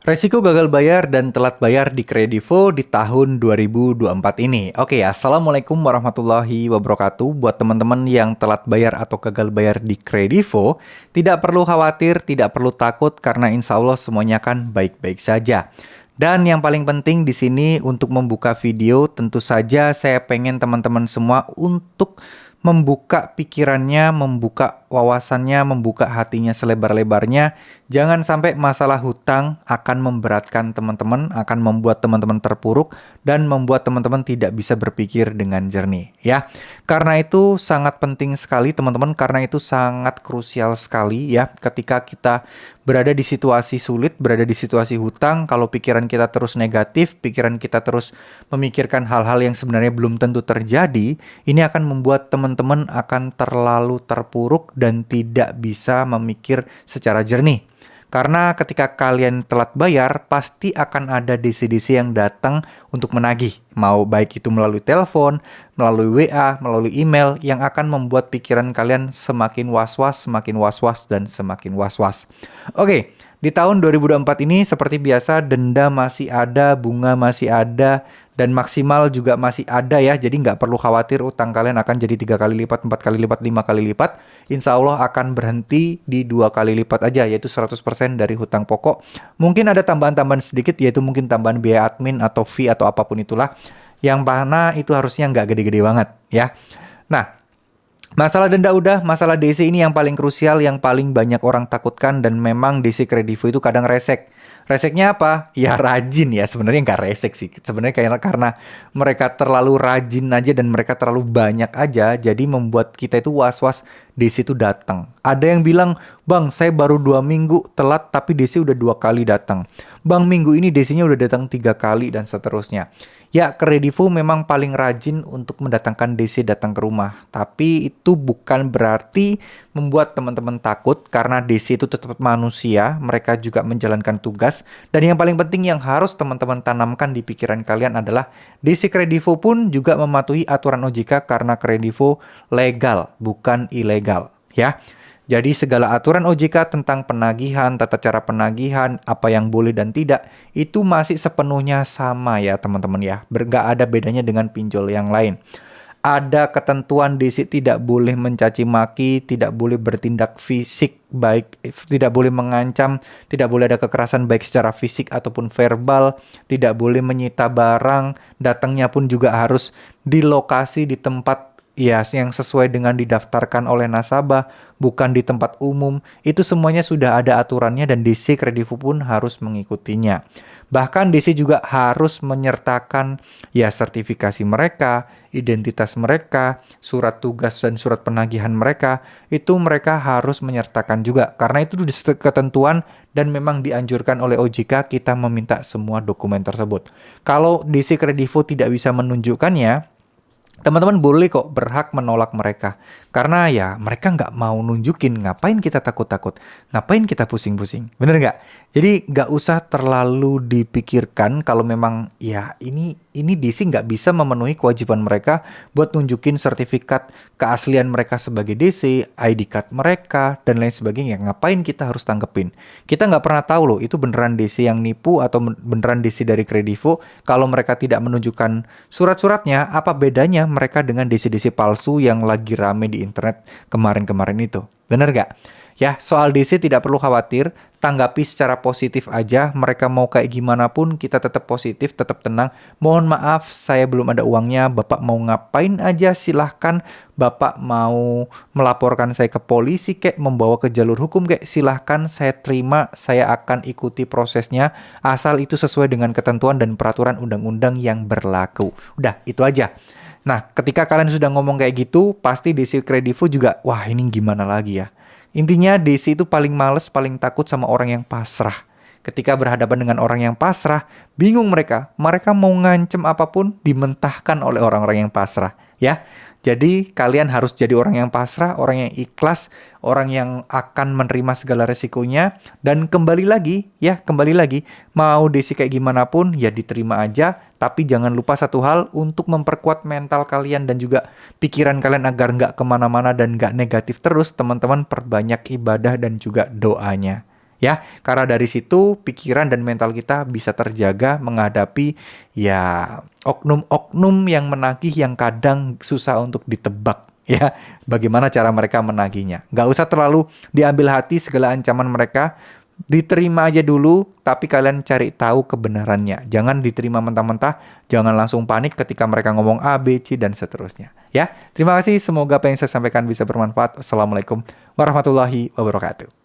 Resiko gagal bayar dan telat bayar di Kredivo di tahun 2024 ini. Oke, Assalamualaikum warahmatullahi wabarakatuh. Buat teman-teman yang telat bayar atau gagal bayar di Kredivo, tidak perlu khawatir, tidak perlu takut karena insya Allah semuanya akan baik-baik saja. Dan yang paling penting di sini untuk membuka video, tentu saja saya pengen teman-teman semua untuk membuka pikirannya, membuka wawasannya, membuka hatinya selebar-lebarnya. Jangan sampai masalah hutang akan memberatkan teman-teman, akan membuat teman-teman terpuruk, dan membuat teman-teman tidak bisa berpikir dengan jernih, ya. Karena itu sangat penting sekali teman-teman, karena itu sangat krusial sekali ya ketika kita berada di situasi sulit, berada di situasi hutang, kalau pikiran kita terus negatif, pikiran kita terus memikirkan hal-hal yang sebenarnya belum tentu terjadi, ini akan membuat teman-teman akan terlalu terpuruk dan tidak bisa memikir secara jernih. Karena ketika kalian telat bayar, pasti akan ada DC-DC yang datang untuk menagih. Mau baik itu melalui telepon, melalui WA, melalui email, yang akan membuat pikiran kalian semakin was-was, dan semakin was-was. Oke, di tahun 2024 ini seperti biasa denda masih ada, bunga masih ada, dan maksimal juga masih ada ya. Jadi nggak perlu khawatir utang kalian akan jadi 3 kali lipat, 4 kali lipat, 5 kali lipat. Insya Allah akan berhenti di 2 kali lipat aja, yaitu 100% dari hutang pokok. Mungkin ada tambahan-tambahan sedikit, yaitu mungkin tambahan biaya admin atau fee atau apapun itulah. Yang mana itu harusnya nggak gede-gede banget ya. Nah, masalah denda udah, masalah DC ini yang paling krusial, yang paling banyak orang takutkan, dan memang DC Kredivo itu kadang resek. Reseknya apa? Ya rajin ya, sebenarnya nggak resek sih. Sebenarnya karena mereka terlalu rajin aja dan mereka terlalu banyak aja, jadi membuat kita itu was-was DC itu datang. Ada yang bilang, "Bang, saya baru 2 minggu telat tapi DC udah 2 kali datang. Bang, minggu ini DC-nya udah datang 3 kali," dan seterusnya. Ya, Kredivo memang paling rajin untuk mendatangkan DC datang ke rumah. Tapi itu bukan berarti membuat teman-teman takut, karena DC itu tetap manusia, mereka juga menjalankan tugas. Dan yang paling penting yang harus teman-teman tanamkan di pikiran kalian adalah DC Kredivo pun juga mematuhi aturan OJK, karena Kredivo legal, bukan ilegal, ya. Jadi segala aturan OJK tentang penagihan, tata cara penagihan, apa yang boleh dan tidak, itu masih sepenuhnya sama ya teman-teman ya. Nggak ada bedanya dengan pinjol yang lain. Ada ketentuan DC tidak boleh mencaci maki, tidak boleh bertindak fisik, baik tidak boleh mengancam, tidak boleh ada kekerasan baik secara fisik ataupun verbal, tidak boleh menyita barang, datangnya pun juga harus di lokasi, di tempat ya yang sesuai dengan didaftarkan oleh nasabah, bukan di tempat umum. Itu semuanya sudah ada aturannya dan DC Kredivo pun harus mengikutinya. Bahkan DC juga harus menyertakan ya sertifikasi mereka, identitas mereka, surat tugas dan surat penagihan mereka. Itu mereka harus menyertakan juga, karena itu ketentuan dan memang dianjurkan oleh OJK kita meminta semua dokumen tersebut. Kalau DC Kredivo tidak bisa menunjukkannya, teman-teman boleh kok berhak menolak mereka. Karena ya mereka nggak mau nunjukin, ngapain kita takut-takut, ngapain kita pusing-pusing, bener nggak? Jadi nggak usah terlalu dipikirkan kalau memang ya ini DC nggak bisa memenuhi kewajiban mereka buat nunjukin sertifikat keaslian mereka sebagai DC, ID card mereka, dan lain sebagainya. Ngapain kita harus tanggepin? Kita nggak pernah tahu loh, itu beneran DC yang nipu atau beneran DC dari Kredivo. Kalau mereka tidak menunjukkan surat-suratnya, apa bedanya mereka dengan DC-DC palsu yang lagi rame di internet kemarin-kemarin itu? Bener nggak? Ya, soal DC tidak perlu khawatir, tanggapi secara positif aja. Mereka mau kayak gimana pun kita tetap positif, tetap tenang. Mohon maaf, saya belum ada uangnya. Bapak mau ngapain aja silahkan. Bapak mau melaporkan saya ke polisi kek, membawa ke jalur hukum kek, silahkan. Saya terima, saya akan ikuti prosesnya. Asal itu sesuai dengan ketentuan dan peraturan undang-undang yang berlaku. Udah, itu aja. Nah, ketika kalian sudah ngomong kayak gitu, pasti DC Kredivo juga, wah ini gimana lagi ya. Intinya DC itu paling males, paling takut sama orang yang pasrah. Ketika berhadapan dengan orang yang pasrah, bingung mereka. Mereka mau ngancem apapun dimentahkan oleh orang-orang yang pasrah, ya. Jadi kalian harus jadi orang yang pasrah, orang yang ikhlas, orang yang akan menerima segala resikonya. Dan kembali lagi, mau DC kayak gimana pun, ya diterima aja. Tapi jangan lupa satu hal, untuk memperkuat mental kalian dan juga pikiran kalian agar nggak kemana-mana dan nggak negatif terus, teman-teman perbanyak ibadah dan juga doanya. Ya, karena dari situ pikiran dan mental kita bisa terjaga menghadapi ya oknum-oknum yang menagih yang kadang susah untuk ditebak. Ya, bagaimana cara mereka menagihnya. Nggak usah terlalu diambil hati segala ancaman mereka, diterima aja dulu, tapi kalian cari tahu kebenarannya. Jangan diterima mentah-mentah, jangan langsung panik ketika mereka ngomong A, B, C, dan seterusnya. Ya, terima kasih. Semoga apa yang saya sampaikan bisa bermanfaat. Assalamualaikum warahmatullahi wabarakatuh.